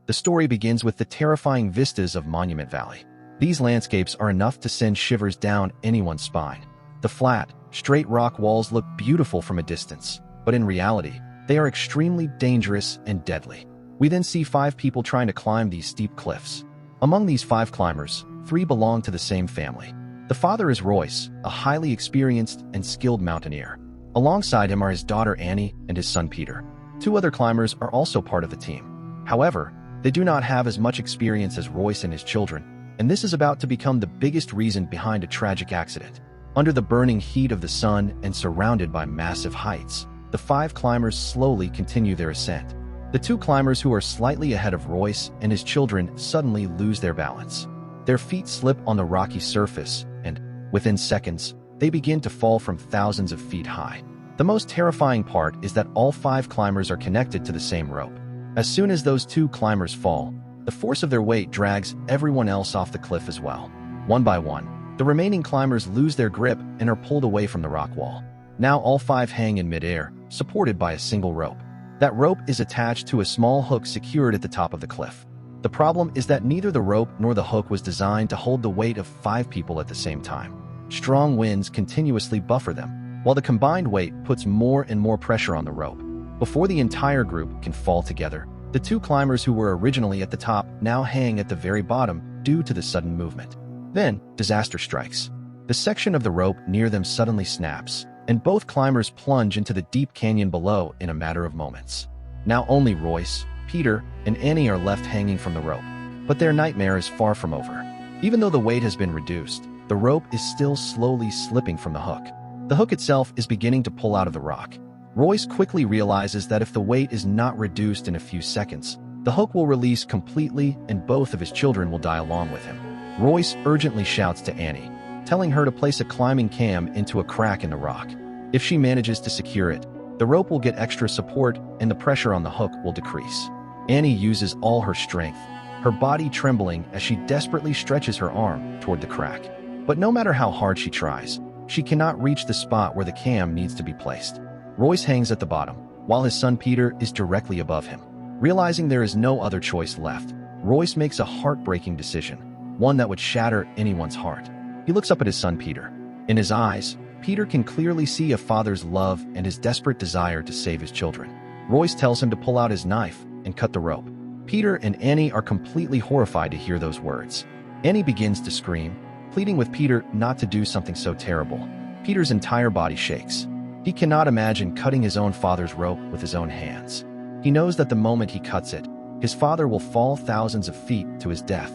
The story begins with the terrifying vistas of Monument Valley. These landscapes are enough to send shivers down anyone's spine. The flat, straight rock walls look beautiful from a distance, but in reality, they are extremely dangerous and deadly. We then see 5 people trying to climb these steep cliffs. Among these 5 climbers, 3 belong to the same family. The father is Royce, a highly experienced and skilled mountaineer. Alongside him are his daughter Annie and his son Peter. 2 other climbers are also part of the team. However, they do not have as much experience as Royce and his children, and this is about to become the biggest reason behind a tragic accident. Under the burning heat of the sun and surrounded by massive heights, the 5 climbers slowly continue their ascent. The 2 climbers who are slightly ahead of Royce and his children suddenly lose their balance. Their feet slip on the rocky surface, and, within seconds, they begin to fall from thousands of feet high. The most terrifying part is that all 5 climbers are connected to the same rope. As soon as those 2 climbers fall, the force of their weight drags everyone else off the cliff as well. One by one, the remaining climbers lose their grip and are pulled away from the rock wall. Now all 5 hang in midair, supported by a single rope. That rope is attached to a small hook secured at the top of the cliff. The problem is that neither the rope nor the hook was designed to hold the weight of 5 people at the same time. Strong winds continuously buffer them, while the combined weight puts more and more pressure on the rope. Before the entire group can fall together, the 2 climbers who were originally at the top now hang at the very bottom due to the sudden movement. Then, disaster strikes. The section of the rope near them suddenly snaps, and both climbers plunge into the deep canyon below in a matter of moments. Now only Royce, Peter, and Annie are left hanging from the rope. But their nightmare is far from over. Even though the weight has been reduced, the rope is still slowly slipping from the hook. The hook itself is beginning to pull out of the rock. Royce quickly realizes that if the weight is not reduced in a few seconds, the hook will release completely and both of his children will die along with him. Royce urgently shouts to Annie, telling her to place a climbing cam into a crack in the rock. If she manages to secure it, the rope will get extra support and the pressure on the hook will decrease. Annie uses all her strength, her body trembling as she desperately stretches her arm toward the crack. But no matter how hard she tries, she cannot reach the spot where the cam needs to be placed. Royce hangs at the bottom, while his son Peter is directly above him. Realizing there is no other choice left, Royce makes a heartbreaking decision, one that would shatter anyone's heart. He looks up at his son Peter. In his eyes, Peter can clearly see a father's love and his desperate desire to save his children. Royce tells him to pull out his knife and cut the rope. Peter and Annie are completely horrified to hear those words. Annie begins to scream, pleading with Peter not to do something so terrible. Peter's entire body shakes. He cannot imagine cutting his own father's rope with his own hands. He knows that the moment he cuts it, his father will fall thousands of feet to his death.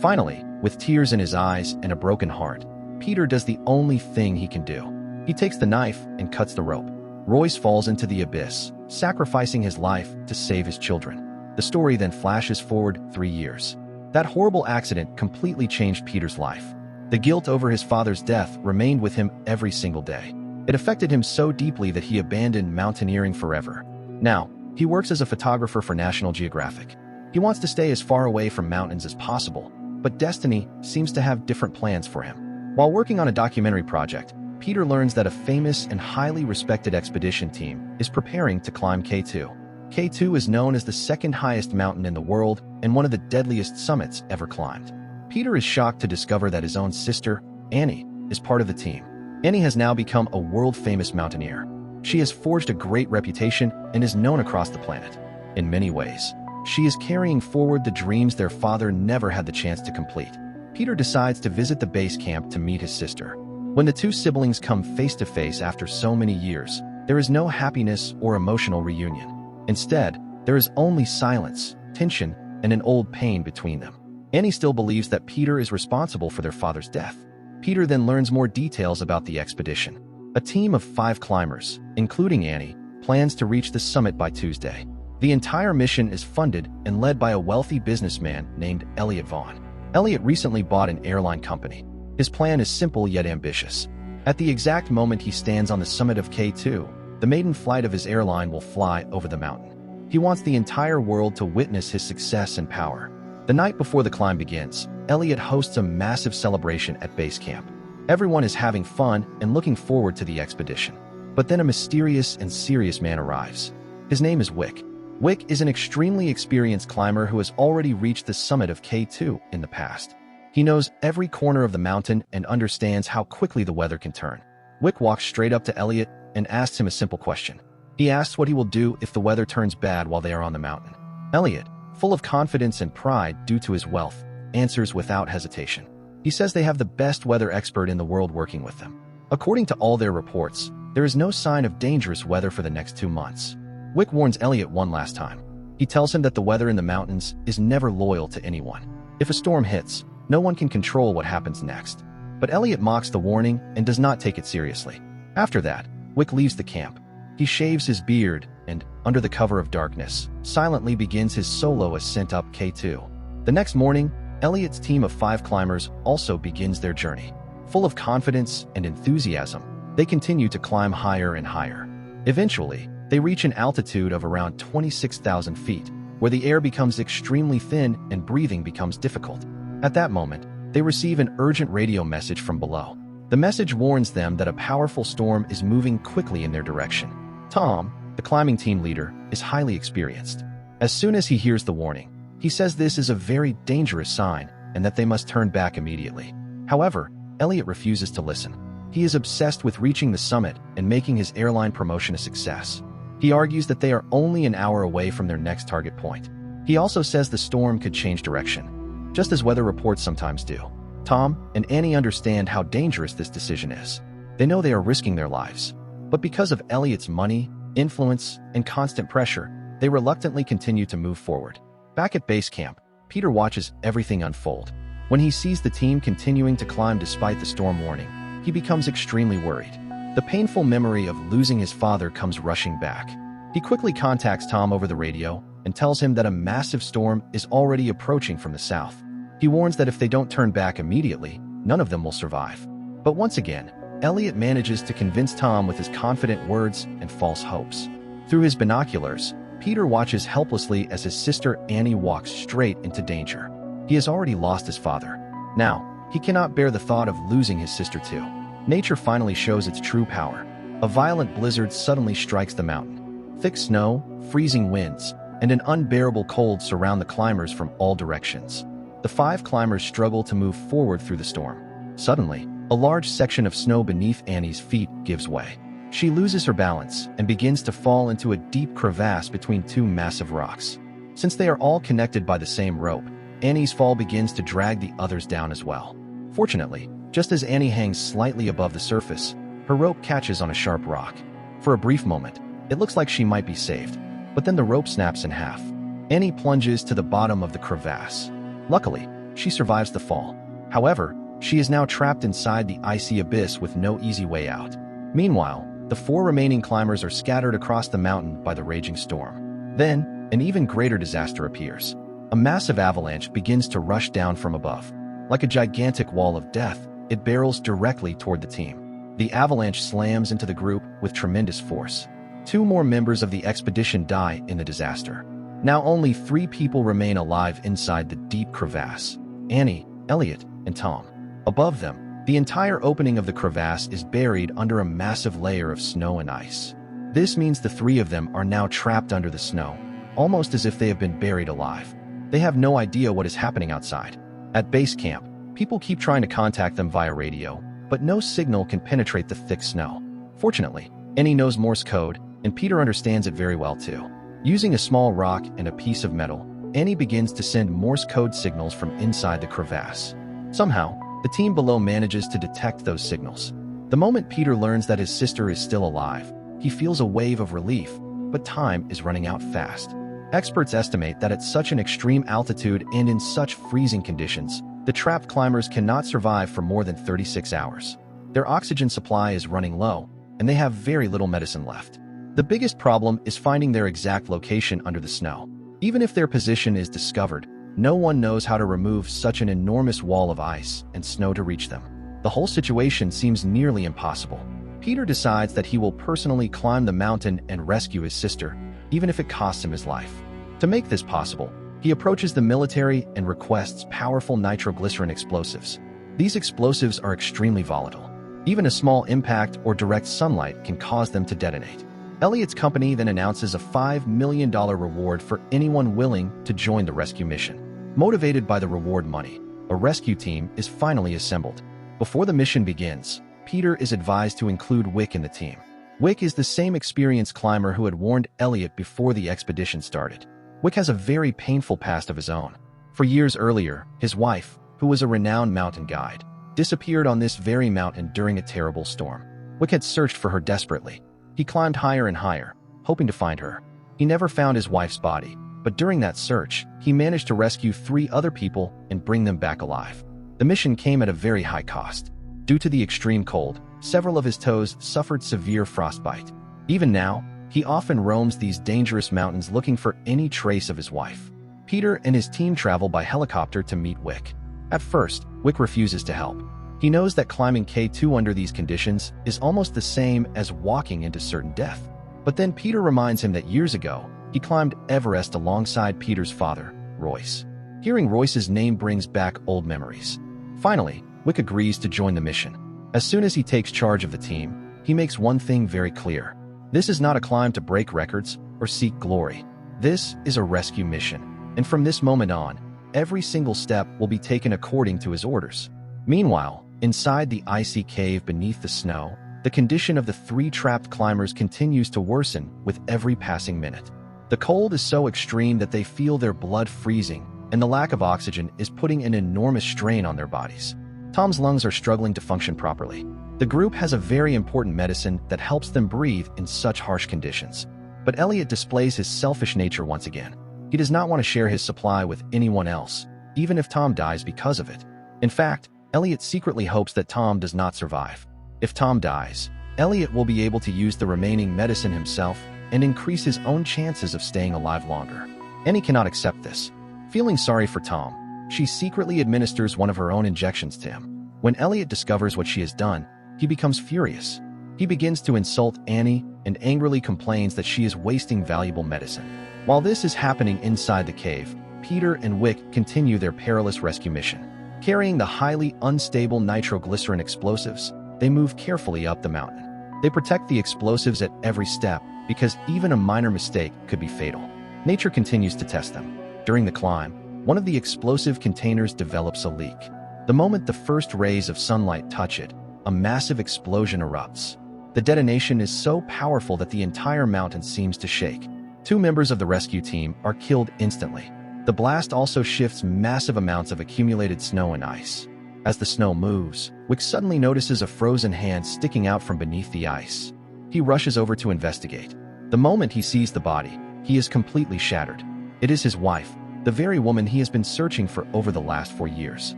Finally, with tears in his eyes and a broken heart, Peter does the only thing he can do. He takes the knife and cuts the rope. Royce falls into the abyss, sacrificing his life to save his children. The story then flashes forward 3 years. That horrible accident completely changed Peter's life. The guilt over his father's death remained with him every single day. It affected him so deeply that he abandoned mountaineering forever. Now, he works as a photographer for National Geographic. He wants to stay as far away from mountains as possible, but destiny seems to have different plans for him. While working on a documentary project, Peter learns that a famous and highly respected expedition team is preparing to climb K2. K2 is known as the second highest mountain in the world and one of the deadliest summits ever climbed. Peter is shocked to discover that his own sister, Annie, is part of the team. Annie has now become a world-famous mountaineer. She has forged a great reputation and is known across the planet. In many ways, she is carrying forward the dreams their father never had the chance to complete. Peter decides to visit the base camp to meet his sister. When the 2 siblings come face to face after so many years, there is no happiness or emotional reunion. Instead, there is only silence, tension, and an old pain between them. Annie still believes that Peter is responsible for their father's death. Peter then learns more details about the expedition. A team of 5 climbers, including Annie, plans to reach the summit by Tuesday. The entire mission is funded and led by a wealthy businessman named Elliot Vaughn. Elliot recently bought an airline company. His plan is simple yet ambitious. At the exact moment he stands on the summit of K2, the maiden flight of his airline will fly over the mountain. He wants the entire world to witness his success and power. The night before the climb begins, Elliot hosts a massive celebration at base camp. Everyone is having fun and looking forward to the expedition. But then a mysterious and serious man arrives. His name is Wick. Wick is an extremely experienced climber who has already reached the summit of K2 in the past. He knows every corner of the mountain and understands how quickly the weather can turn. Wick walks straight up to Elliot and asks him a simple question. He asks what he will do if the weather turns bad while they are on the mountain. Elliot, full of confidence and pride due to his wealth, answers without hesitation. He says they have the best weather expert in the world working with them. According to all their reports, there is no sign of dangerous weather for the next 2 months. Wick warns Elliot one last time. He tells him that the weather in the mountains is never loyal to anyone. If a storm hits, no one can control what happens next. But Elliot mocks the warning and does not take it seriously. After that, Wick leaves the camp. He shaves his beard and, under the cover of darkness, silently begins his solo ascent up K2. The next morning, Elliot's team of 5 climbers also begins their journey. Full of confidence and enthusiasm, they continue to climb higher and higher. Eventually, they reach an altitude of around 26,000 feet, where the air becomes extremely thin and breathing becomes difficult. At that moment, they receive an urgent radio message from below. The message warns them that a powerful storm is moving quickly in their direction. Tom, the climbing team leader, is highly experienced. As soon as he hears the warning, he says this is a very dangerous sign and that they must turn back immediately. However, Elliot refuses to listen. He is obsessed with reaching the summit and making his airline promotion a success. He argues that they are only an hour away from their next target point. He also says the storm could change direction, just as weather reports sometimes do. Tom and Annie understand how dangerous this decision is. They know they are risking their lives. But because of Elliot's money, influence, and constant pressure, they reluctantly continue to move forward. Back at base camp, Peter watches everything unfold. When he sees the team continuing to climb despite the storm warning, he becomes extremely worried. The painful memory of losing his father comes rushing back. He quickly contacts Tom over the radio and tells him that a massive storm is already approaching from the south. He warns that if they don't turn back immediately, none of them will survive. But once again, Elliot manages to convince Tom with his confident words and false hopes. Through his binoculars, Peter watches helplessly as his sister Annie walks straight into danger. He has already lost his father. Now, he cannot bear the thought of losing his sister too. Nature finally shows its true power. A violent blizzard suddenly strikes the mountain. Thick snow, freezing winds, and an unbearable cold surround the climbers from all directions. The 5 climbers struggle to move forward through the storm. Suddenly, a large section of snow beneath Annie's feet gives way. She loses her balance and begins to fall into a deep crevasse between 2 massive rocks. Since they are all connected by the same rope, Annie's fall begins to drag the others down as well. Fortunately, just as Annie hangs slightly above the surface, her rope catches on a sharp rock. For a brief moment, it looks like she might be saved, but then the rope snaps in half. Annie plunges to the bottom of the crevasse. Luckily, she survives the fall. However, she is now trapped inside the icy abyss with no easy way out. Meanwhile, the 4 remaining climbers are scattered across the mountain by the raging storm. Then, an even greater disaster appears. A massive avalanche begins to rush down from above. Like a gigantic wall of death, it barrels directly toward the team. The avalanche slams into the group with tremendous force. 2 more members of the expedition die in the disaster. Now only 3 people remain alive inside the deep crevasse: Annie, Elliot, and Tom. Above them, the entire opening of the crevasse is buried under a massive layer of snow and ice. This means the 3 of them are now trapped under the snow, almost as if they have been buried alive. They have no idea what is happening outside. At base camp, people keep trying to contact them via radio, but no signal can penetrate the thick snow. Fortunately, Annie knows Morse code, and Peter understands it very well too. Using a small rock and a piece of metal, Annie begins to send Morse code signals from inside the crevasse. Somehow, the team below manages to detect those signals. The moment Peter learns that his sister is still alive, he feels a wave of relief, but time is running out fast. Experts estimate that at such an extreme altitude and in such freezing conditions, the trapped climbers cannot survive for more than 36 hours. Their oxygen supply is running low, and they have very little medicine left. The biggest problem is finding their exact location under the snow. Even if their position is discovered, no one knows how to remove such an enormous wall of ice and snow to reach them. The whole situation seems nearly impossible. Peter decides that he will personally climb the mountain and rescue his sister, even if it costs him his life. To make this possible, he approaches the military and requests powerful nitroglycerin explosives. These explosives are extremely volatile. Even a small impact or direct sunlight can cause them to detonate. Elliot's company then announces a $5 million reward for anyone willing to join the rescue mission. Motivated by the reward money, a rescue team is finally assembled. Before the mission begins, Peter is advised to include Wick in the team. Wick is the same experienced climber who had warned Elliot before the expedition started. Wick has a very painful past of his own. For years earlier, his wife, who was a renowned mountain guide, disappeared on this very mountain during a terrible storm. Wick had searched for her desperately. He climbed higher and higher, hoping to find her. He never found his wife's body, but during that search, he managed to rescue 3 other people and bring them back alive. The mission came at a very high cost. Due to the extreme cold, several of his toes suffered severe frostbite. Even now, he often roams these dangerous mountains looking for any trace of his wife. Peter and his team travel by helicopter to meet Wick. At first, Wick refuses to help. He knows that climbing K2 under these conditions is almost the same as walking into certain death. But then Peter reminds him that years ago, he climbed Everest alongside Peter's father, Royce. Hearing Royce's name brings back old memories. Finally, Wick agrees to join the mission. As soon as he takes charge of the team, he makes one thing very clear. This is not a climb to break records or seek glory. This is a rescue mission, and from this moment on, every single step will be taken according to his orders. Meanwhile, inside the icy cave beneath the snow, the condition of the 3 trapped climbers continues to worsen with every passing minute. The cold is so extreme that they feel their blood freezing, and the lack of oxygen is putting an enormous strain on their bodies. Tom's lungs are struggling to function properly. The group has a very important medicine that helps them breathe in such harsh conditions. But Elliot displays his selfish nature once again. He does not want to share his supply with anyone else, even if Tom dies because of it. In fact, Elliot secretly hopes that Tom does not survive. If Tom dies, Elliot will be able to use the remaining medicine himself and increase his own chances of staying alive longer. Annie cannot accept this. Feeling sorry for Tom, she secretly administers one of her own injections to him. When Elliot discovers what she has done, he becomes furious. He begins to insult Annie and angrily complains that she is wasting valuable medicine. While this is happening inside the cave, Peter and Wick continue their perilous rescue mission. Carrying the highly unstable nitroglycerin explosives, they move carefully up the mountain. They protect the explosives at every step because even a minor mistake could be fatal. Nature continues to test them. During the climb, one of the explosive containers develops a leak. The moment the first rays of sunlight touch it, a massive explosion erupts. The detonation is so powerful that the entire mountain seems to shake. 2 members of the rescue team are killed instantly. The blast also shifts massive amounts of accumulated snow and ice. As the snow moves, Wick suddenly notices a frozen hand sticking out from beneath the ice. He rushes over to investigate. The moment he sees the body, he is completely shattered. It is his wife, the very woman he has been searching for over the last 4 years.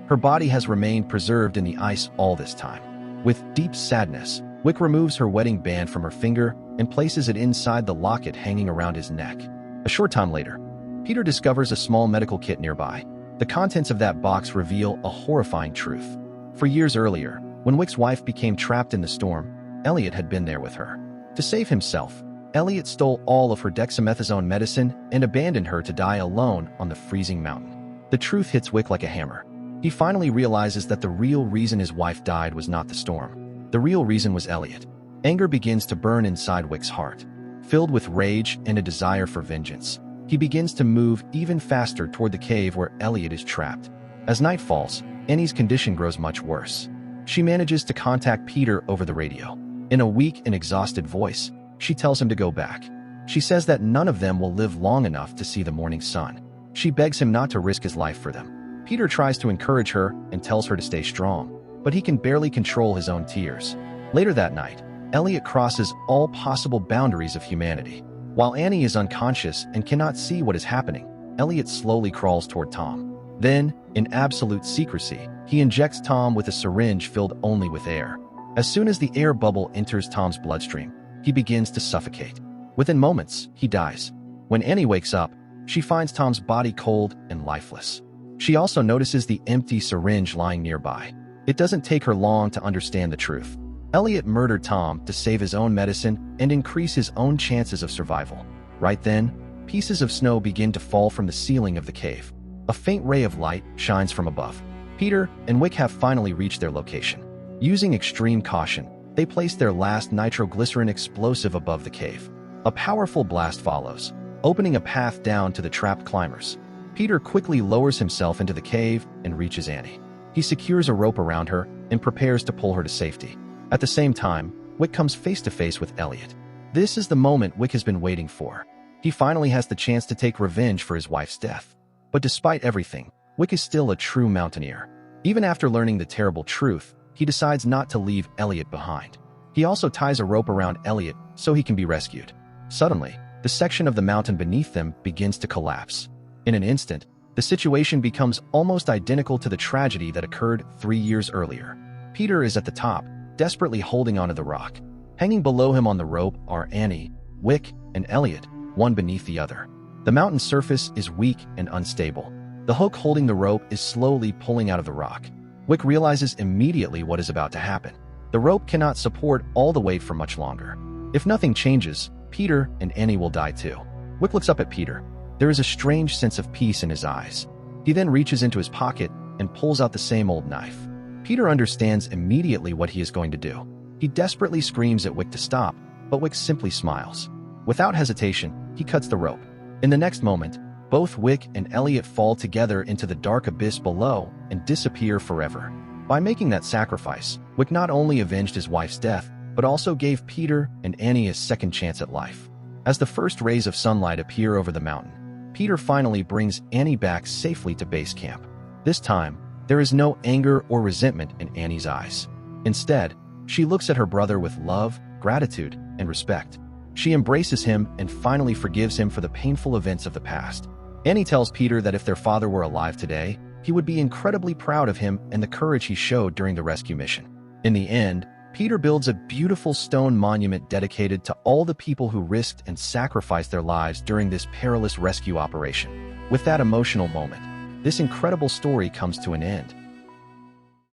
Her body has remained preserved in the ice all this time. With deep sadness, Wick removes her wedding band from her finger and places it inside the locket hanging around his neck. A short time later, Peter discovers a small medical kit nearby. The contents of that box reveal a horrifying truth. For years earlier, when Wick's wife became trapped in the storm, Elliot had been there with her. To save himself, Elliot stole all of her dexamethasone medicine and abandoned her to die alone on the freezing mountain. The truth hits Wick like a hammer. He finally realizes that the real reason his wife died was not the storm. The real reason was Elliot. Anger begins to burn inside Wick's heart. Filled with rage and a desire for vengeance, he begins to move even faster toward the cave where Elliot is trapped. As night falls, Annie's condition grows much worse. She manages to contact Peter over the radio. In a weak and exhausted voice, she tells him to go back. She says that none of them will live long enough to see the morning sun. She begs him not to risk his life for them. Peter tries to encourage her and tells her to stay strong, but he can barely control his own tears. Later that night, Elliot crosses all possible boundaries of humanity. While Annie is unconscious and cannot see what is happening, Elliot slowly crawls toward Tom. Then, in absolute secrecy, he injects Tom with a syringe filled only with air. As soon as the air bubble enters Tom's bloodstream, he begins to suffocate. Within moments, he dies. When Annie wakes up, she finds Tom's body cold and lifeless. She also notices the empty syringe lying nearby. It doesn't take her long to understand the truth. Elliot murdered Tom to save his own medicine and increase his own chances of survival. Right then, pieces of snow begin to fall from the ceiling of the cave. A faint ray of light shines from above. Peter and Wick have finally reached their location. Using extreme caution, They place their last nitroglycerin explosive above the cave. A powerful blast follows, opening a path down to the trapped climbers. Peter quickly lowers himself into the cave and reaches Annie. He secures a rope around her and prepares to pull her to safety. At the same time, Wick comes face to face with Elliot. This is the moment Wick has been waiting for. He finally has the chance to take revenge for his wife's death. But despite everything, Wick is still a true mountaineer. Even after learning the terrible truth, he decides not to leave Elliot behind. He also ties a rope around Elliot so he can be rescued. Suddenly, the section of the mountain beneath them begins to collapse. In an instant, the situation becomes almost identical to the tragedy that occurred 3 years earlier. Peter is at the top, desperately holding onto the rock. Hanging below him on the rope are Annie, Wick, and Elliot, one beneath the other. The mountain's surface is weak and unstable. The hook holding the rope is slowly pulling out of the rock. Wick realizes immediately what is about to happen. The rope cannot support all the weight for much longer. If nothing changes, Peter and Annie will die too. Wick looks up at Peter. There is a strange sense of peace in his eyes. He then reaches into his pocket and pulls out the same old knife. Peter understands immediately what he is going to do. He desperately screams at Wick to stop, but Wick simply smiles. Without hesitation, he cuts the rope. In the next moment, both Wick and Elliot fall together into the dark abyss below and disappear forever. By making that sacrifice, Wick not only avenged his wife's death, but also gave Peter and Annie a second chance at life. As the first rays of sunlight appear over the mountain, Peter finally brings Annie back safely to base camp. This time, there is no anger or resentment in Annie's eyes. Instead, she looks at her brother with love, gratitude, and respect. She embraces him and finally forgives him for the painful events of the past. Annie tells Peter that if their father were alive today, he would be incredibly proud of him and the courage he showed during the rescue mission. In the end, Peter builds a beautiful stone monument dedicated to all the people who risked and sacrificed their lives during this perilous rescue operation. With that emotional moment, this incredible story comes to an end.